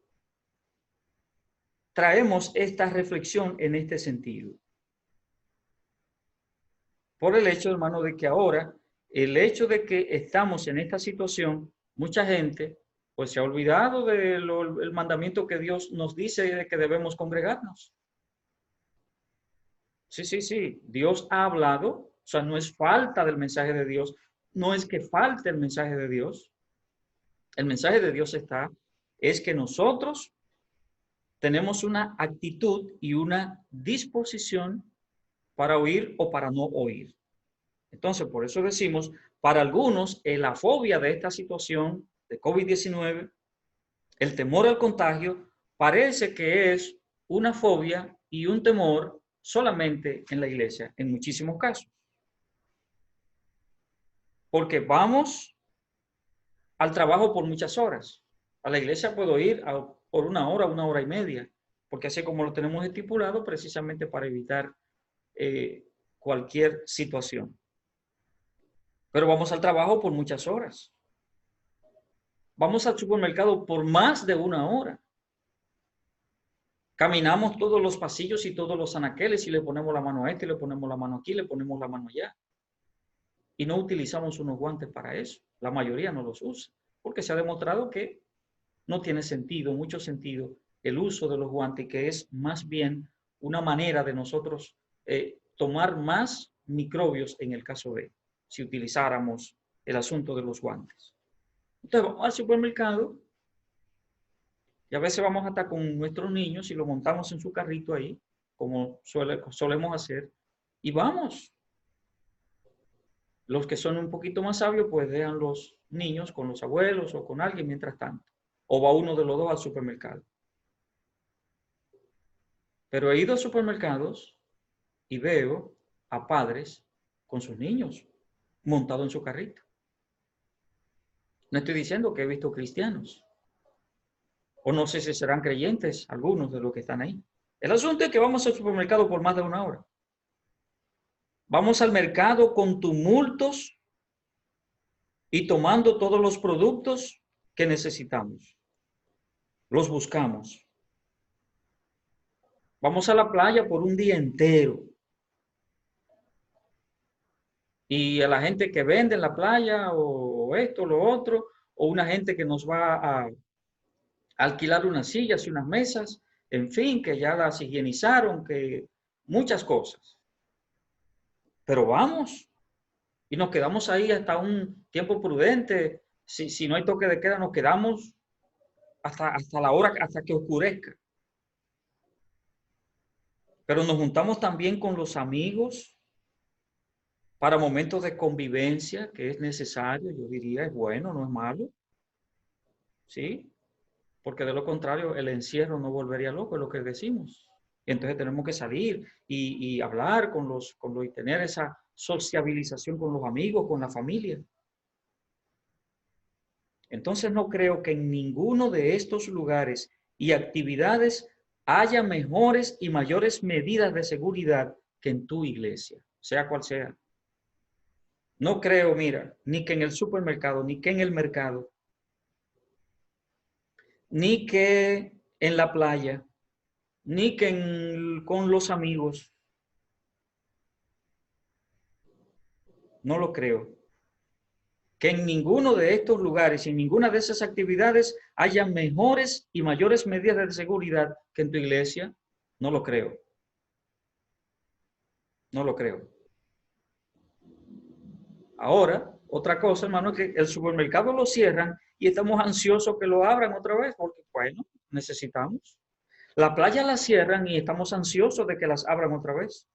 traemos esta reflexión en este sentido. por el hecho, hermano, de que ahora, el hecho de que estamos en esta situación, mucha gente pues se ha olvidado del mandamiento que Dios nos dice de que debemos congregarnos. Sí, sí, sí, Dios ha hablado, o sea, no es falta del mensaje de Dios, no es que falte el mensaje de Dios, el mensaje de Dios es que nosotros tenemos una actitud y una disposición para oír o para no oír. Entonces, por eso decimos, para algunos, la fobia de esta situación de COVID-19, el temor al contagio, parece que es una fobia y un temor solamente en la iglesia, en muchísimos casos. Porque vamos al trabajo por muchas horas. A la iglesia puedo ir por una hora y media, porque así como lo tenemos estipulado, precisamente para evitar cualquier situación. Pero vamos al trabajo por muchas horas. Vamos al supermercado por más de una hora. Caminamos todos los pasillos y todos los anaqueles y le ponemos la mano a este, le ponemos la mano aquí, le ponemos la mano allá. Y no utilizamos unos guantes para eso. La mayoría no los usa, porque se ha demostrado que no tiene sentido, mucho sentido, el uso de los guantes, que es más bien una manera de nosotros tomar más microbios en el caso de si utilizáramos el asunto de los guantes. Entonces vamos al supermercado y a veces vamos hasta con nuestros niños y lo montamos en su carrito ahí, como solemos hacer, y vamos. Los que son un poquito más sabios, pues dejan los niños con los abuelos o con alguien mientras tanto. O va uno de los dos al supermercado. Pero he ido a supermercados y veo a padres con sus niños montados en su carrito. No estoy diciendo que he visto cristianos. O no sé si serán creyentes algunos de los que están ahí. El asunto es que vamos al supermercado por más de una hora. Vamos al mercado con tumultos y tomando todos los productos que necesitamos. Los buscamos. Vamos a la playa por un día entero. Y a la gente que vende en la playa o esto, lo otro, o una gente que nos va a alquilar unas sillas y unas mesas, en fin, que ya las higienizaron, que muchas cosas. Pero vamos y nos quedamos ahí hasta un tiempo prudente. Si no hay toque de queda, nos quedamos hasta la hora, hasta que oscurezca. Pero nos juntamos también con los amigos para momentos de convivencia, que es necesario, yo diría, es bueno, no es malo. ¿Sí? Porque de lo contrario, el encierro no volvería loco, es lo que decimos. Y entonces tenemos que salir y hablar y tener esa sociabilización con los amigos, con la familia. Entonces no creo que en ninguno de estos lugares y actividades haya mejores y mayores medidas de seguridad que en tu iglesia, sea cual sea. No creo, mira, ni que en el supermercado, ni que en el mercado, ni que en la playa, ni que con los amigos. No lo creo. Que en ninguno de estos lugares, en ninguna de esas actividades, haya mejores y mayores medidas de seguridad que en tu iglesia. No lo creo. No lo creo. Ahora, otra cosa, hermano, es que el supermercado lo cierran y estamos ansiosos que lo abran otra vez, porque, bueno, necesitamos. La playa la cierran y estamos ansiosos de que las abran otra vez.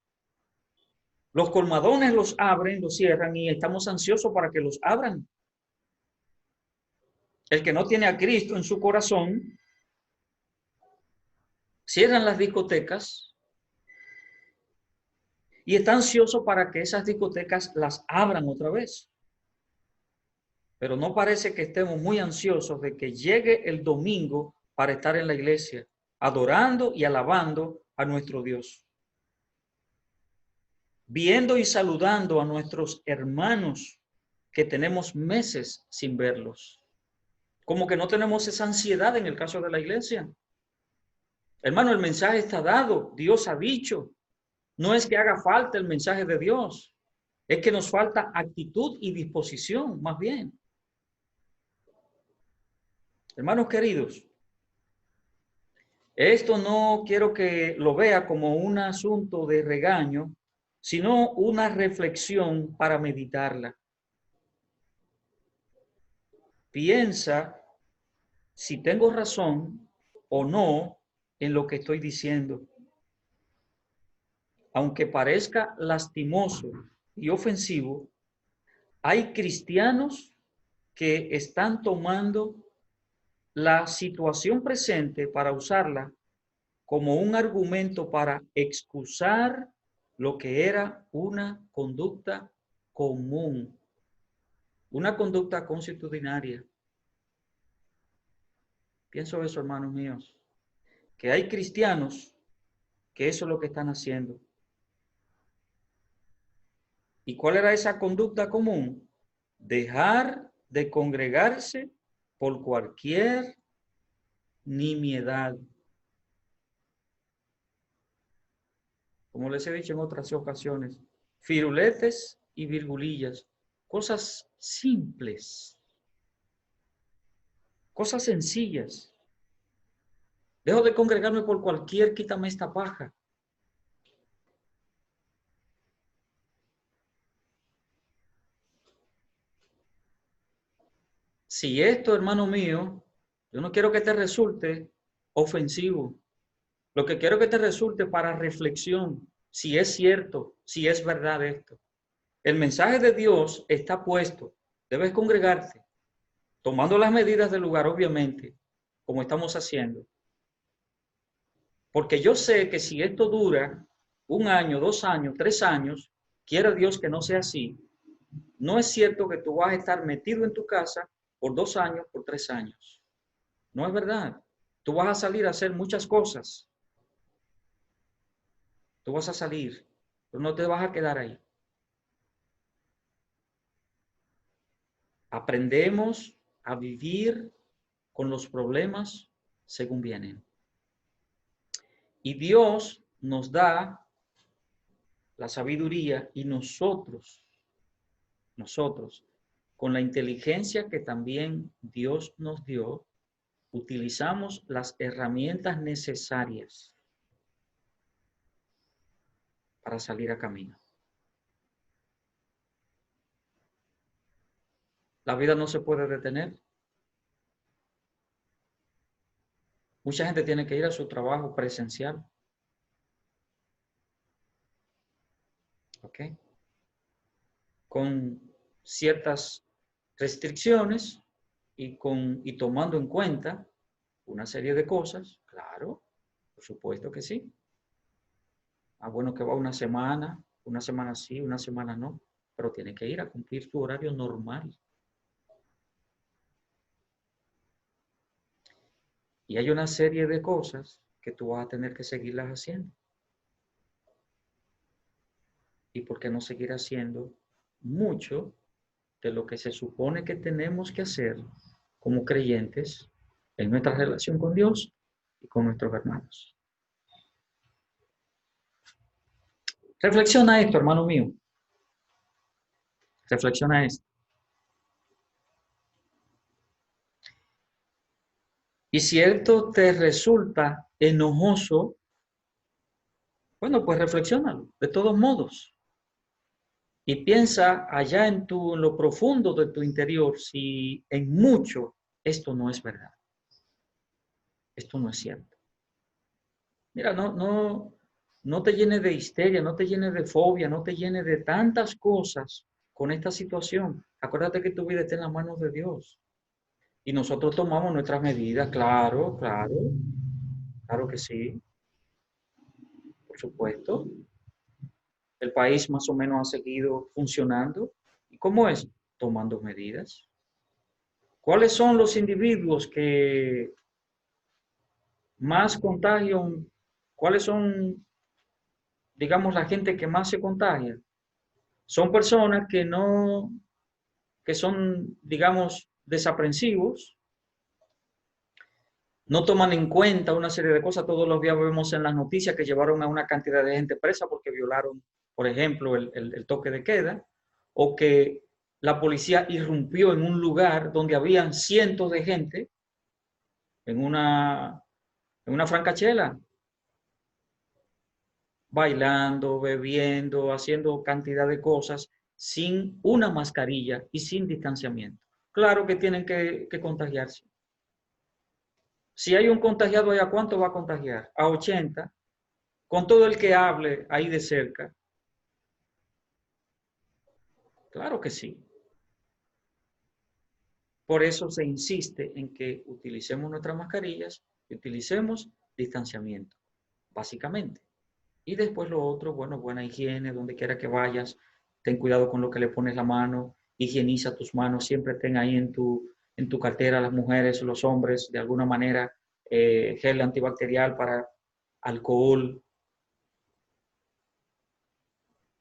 Los colmadones los abren, los cierran y estamos ansiosos para que los abran. El que no tiene a Cristo en su corazón, cierran las discotecas y está ansioso para que esas discotecas las abran otra vez. Pero no parece que estemos muy ansiosos de que llegue el domingo para estar en la iglesia, adorando y alabando a nuestro Dios. Viendo y saludando a nuestros hermanos que tenemos meses sin verlos. Como que no tenemos esa ansiedad en el caso de la iglesia. Hermano, el mensaje está dado, Dios ha dicho. No es que haga falta el mensaje de Dios. Es que nos falta actitud y disposición, más bien. Hermanos queridos, esto no quiero que lo vea como un asunto de regaño, sino una reflexión para meditarla. Piensa si tengo razón o no en lo que estoy diciendo. Aunque parezca lastimoso y ofensivo, hay cristianos que están tomando la situación presente para usarla como un argumento para excusar lo que era una conducta común, una conducta consuetudinaria. Pienso eso, hermanos míos, que hay cristianos que eso es lo que están haciendo. ¿Y cuál era esa conducta común? Dejar de congregarse por cualquier nimiedad. Como les he dicho en otras ocasiones, firuletes y virgulillas, cosas simples, cosas sencillas. Dejo de congregarme por cualquier quítame esta paja. Si esto, hermano mío, yo no quiero que te resulte ofensivo. Lo que quiero que te resulte para reflexión, si es cierto, si es verdad esto. El mensaje de Dios está puesto. Debes congregarte, tomando las medidas del lugar, obviamente, como estamos haciendo. Porque yo sé que si esto dura 1 año, 2 años, 3 años, quiera Dios que no sea así, no es cierto que tú vas a estar metido en tu casa por 2 años, por 3 años. No es verdad. Tú vas a salir a hacer muchas cosas. Tú vas a salir, pero no te vas a quedar ahí. Aprendemos a vivir con los problemas según vienen. Y Dios nos da la sabiduría y nosotros, con la inteligencia que también Dios nos dio, utilizamos las herramientas necesarias para salir a camino. La vida no se puede detener. Mucha gente tiene que ir a su trabajo presencial. ¿Ok? Con ciertas restricciones y tomando en cuenta una serie de cosas, claro, por supuesto que sí. Bueno, que va una semana sí, una semana no, pero tiene que ir a cumplir tu horario normal. Y hay una serie de cosas que tú vas a tener que seguirlas haciendo. ¿Y por qué no seguir haciendo mucho de lo que se supone que tenemos que hacer como creyentes en nuestra relación con Dios y con nuestros hermanos? Reflexiona esto, hermano mío. Reflexiona esto. Y si esto te resulta enojoso, bueno, pues reflexiónalo, de todos modos. Y piensa allá en lo profundo de tu interior si en mucho esto no es verdad. Esto no es cierto. Mira, no te llenes de histeria, no te llenes de fobia, no te llenes de tantas cosas con esta situación. Acuérdate que tu vida está en las manos de Dios. Y nosotros tomamos nuestras medidas, claro, claro que sí, por supuesto. El país más o menos ha seguido funcionando. ¿Y cómo es? Tomando medidas. ¿Cuáles son los individuos que más contagian? ¿Cuáles son, digamos, la gente que más se contagia? Son personas que son, digamos, desaprensivos, no toman en cuenta una serie de cosas. Todos los días vemos en las noticias que llevaron a una cantidad de gente presa porque violaron, por ejemplo, el toque de queda. o que la policía irrumpió en un lugar donde habían cientos de gente en una francachela, bailando, bebiendo, haciendo cantidad de cosas sin una mascarilla y sin distanciamiento. Claro que tienen que contagiarse. Si hay un contagiado allá, ¿cuánto va a contagiar? A 80, con todo el que hable ahí de cerca. Claro que sí. Por eso se insiste en que utilicemos nuestras mascarillas y utilicemos distanciamiento, básicamente. Y después lo otro, bueno, buena higiene, donde quiera que vayas, ten cuidado con lo que le pones la mano, higieniza tus manos, siempre ten ahí en tu cartera las mujeres, los hombres, de alguna manera, gel antibacterial para alcohol.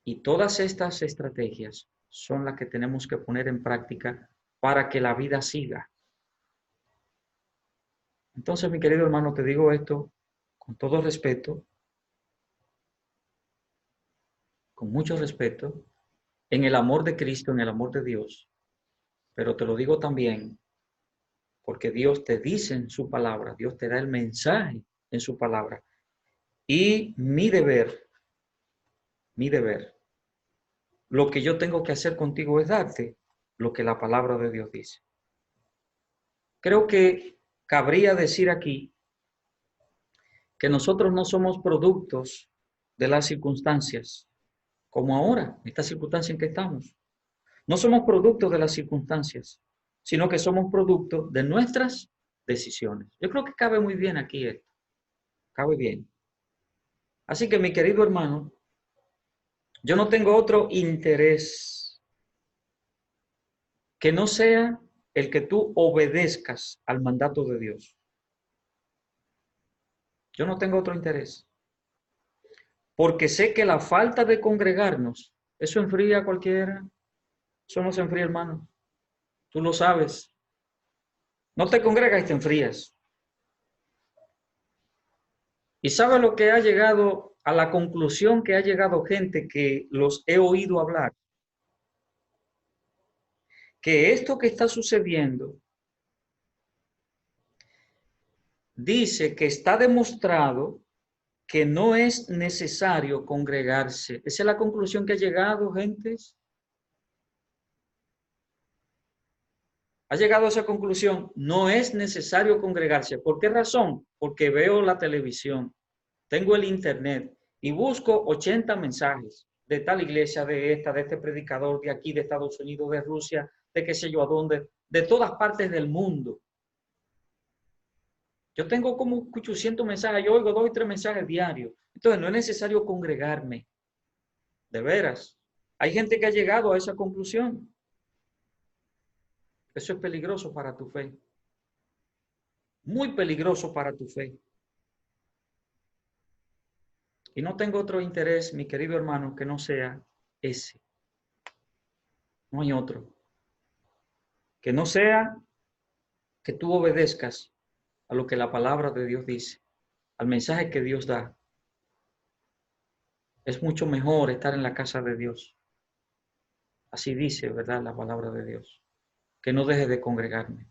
Y todas estas estrategias son las que tenemos que poner en práctica para que la vida siga. Entonces, mi querido hermano, te digo esto con todo respeto, con mucho respeto, en el amor de Cristo, en el amor de Dios, pero te lo digo también porque Dios te dice en su palabra, Dios te da el mensaje en su palabra. Y mi deber, lo que yo tengo que hacer contigo es darte lo que la palabra de Dios dice. Creo que cabría decir aquí que nosotros no somos productos de las circunstancias, como ahora, esta circunstancia en que estamos. No somos productos de las circunstancias, sino que somos producto de nuestras decisiones. Yo creo que cabe muy bien aquí esto, cabe bien. Así que mi querido hermano, yo no tengo otro interés que no sea el que tú obedezcas al mandato de Dios. Yo no tengo otro interés, porque sé que la falta de congregarnos, eso enfría a cualquiera, eso no se enfría, hermano. Tú lo sabes. No te congregas y te enfrías. ¿Y sabes lo que ha llegado a la conclusión que ha llegado gente que los he oído hablar? Que esto que está sucediendo dice que está demostrado que no es necesario congregarse. Esa es la conclusión que ha llegado, gentes. Ha llegado a esa conclusión. No es necesario congregarse. ¿Por qué razón? Porque veo la televisión, tengo el internet y busco 80 mensajes de tal iglesia, de esta, de este predicador, de aquí, de Estados Unidos, de Rusia, de qué sé yo a dónde, de todas partes del mundo. Yo tengo como 800 mensajes, yo oigo 2 y 3 mensajes diarios. Entonces no es necesario congregarme, de veras. Hay gente que ha llegado a esa conclusión. Eso es peligroso para tu fe. Muy peligroso para tu fe. Y no tengo otro interés, mi querido hermano, que no sea ese. No hay otro. Que no sea que tú obedezcas a lo que la palabra de Dios dice, al mensaje que Dios da. Es mucho mejor estar en la casa de Dios. Así dice, ¿verdad? La palabra de Dios. Que no deje de congregarme.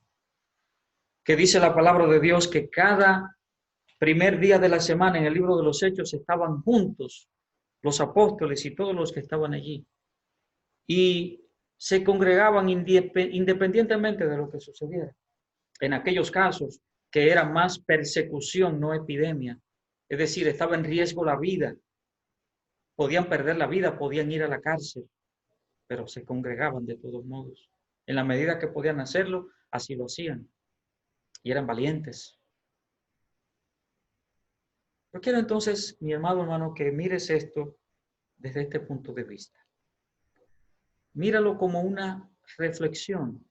Que dice la palabra de Dios que cada primer día de la semana en el libro de los Hechos estaban juntos los apóstoles y todos los que estaban allí. Y se congregaban independientemente de lo que sucediera. En aquellos casos que era más persecución, no epidemia. Es decir, estaba en riesgo la vida. Podían perder la vida, podían ir a la cárcel, pero se congregaban de todos modos. En la medida que podían hacerlo, así lo hacían. Y eran valientes. Yo quiero entonces, mi amado hermano, que mires esto desde este punto de vista. Míralo como una reflexión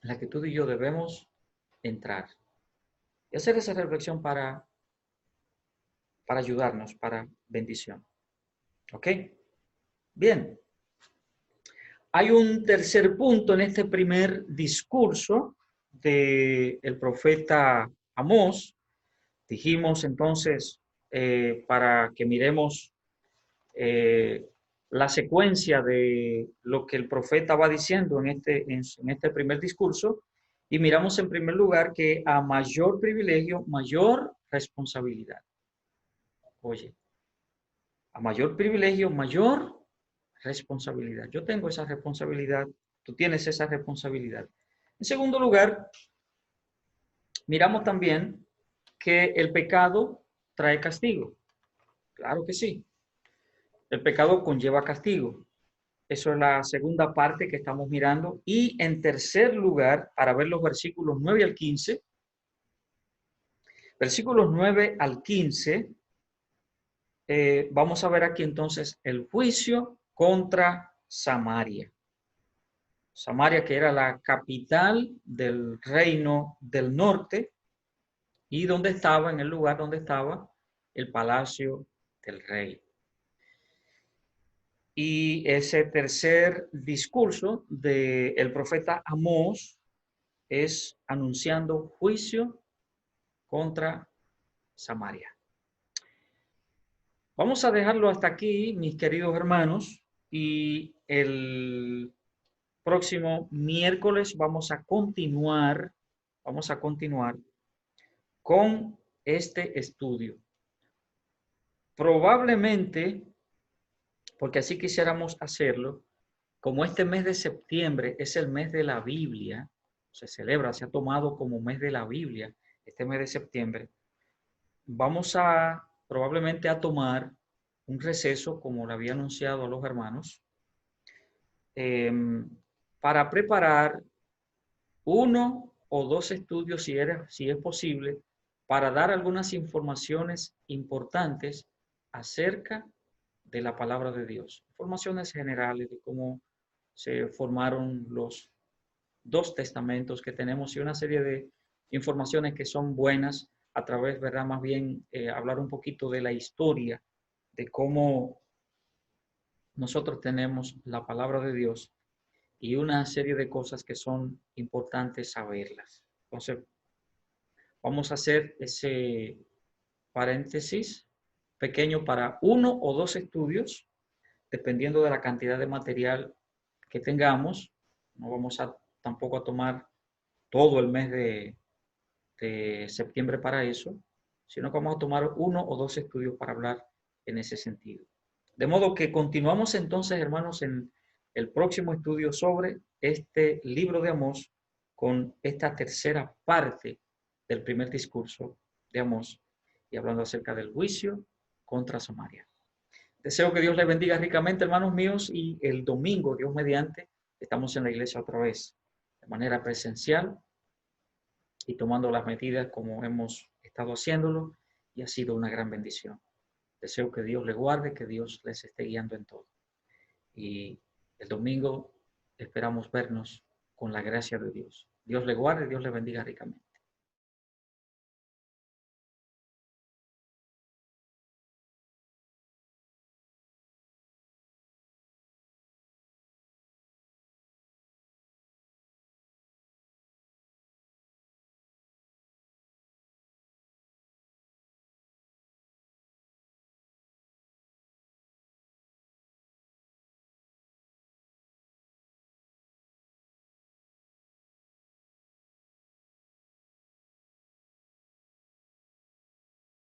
en la que tú y yo debemos entrar y hacer esa reflexión para ayudarnos, para bendición. ¿Ok? Bien. Hay un tercer punto en este primer discurso del profeta Amós. Dijimos entonces, para que miremos la secuencia de lo que el profeta va diciendo en este primer discurso y miramos en primer lugar que a mayor privilegio, mayor responsabilidad. Oye, a mayor privilegio, mayor responsabilidad. Yo tengo esa responsabilidad, tú tienes esa responsabilidad. En segundo lugar, miramos también que el pecado trae castigo. Claro que sí. El pecado conlleva castigo. Eso es la segunda parte que estamos mirando. Y en tercer lugar, para ver los versículos 9 al 15, versículos 9 al 15, vamos a ver aquí entonces el juicio contra Samaria. Samaria, que era la capital del reino del norte y donde estaba, en el lugar donde estaba el palacio del rey. Y ese tercer discurso del profeta Amós es anunciando juicio contra Samaria. Vamos a dejarlo hasta aquí, mis queridos hermanos, y el próximo miércoles vamos a continuar con este estudio. Probablemente, porque así quisiéramos hacerlo, como este mes de septiembre es el mes de la Biblia, se celebra, se ha tomado como mes de la Biblia, este mes de septiembre, vamos a probablemente a tomar un receso, como le había anunciado a los hermanos, eh, para preparar uno o dos estudios, si es posible, para dar algunas informaciones importantes acerca de la palabra de Dios. Informaciones generales de cómo se formaron los dos testamentos que tenemos y una serie de informaciones que son buenas a través, ¿verdad? Más bien hablar un poquito de la historia, de cómo nosotros tenemos la palabra de Dios y una serie de cosas que son importantes saberlas. Entonces, vamos a hacer ese paréntesis pequeño para uno o dos estudios, dependiendo de la cantidad de material que tengamos. No vamos a tampoco a tomar todo el mes de septiembre para eso, sino que vamos a tomar uno o dos estudios para hablar en ese sentido. De modo que continuamos entonces, hermanos, en el próximo estudio sobre este libro de Amós con esta tercera parte del primer discurso de Amós y hablando acerca del juicio contra Samaria. Deseo que Dios les bendiga ricamente, hermanos míos, y el domingo, Dios mediante, estamos en la iglesia otra vez, de manera presencial y tomando las medidas como hemos estado haciéndolo, y ha sido una gran bendición. Deseo que Dios les guarde, que Dios les esté guiando en todo. Y el domingo esperamos vernos con la gracia de Dios. Dios les guarde, Dios les bendiga ricamente.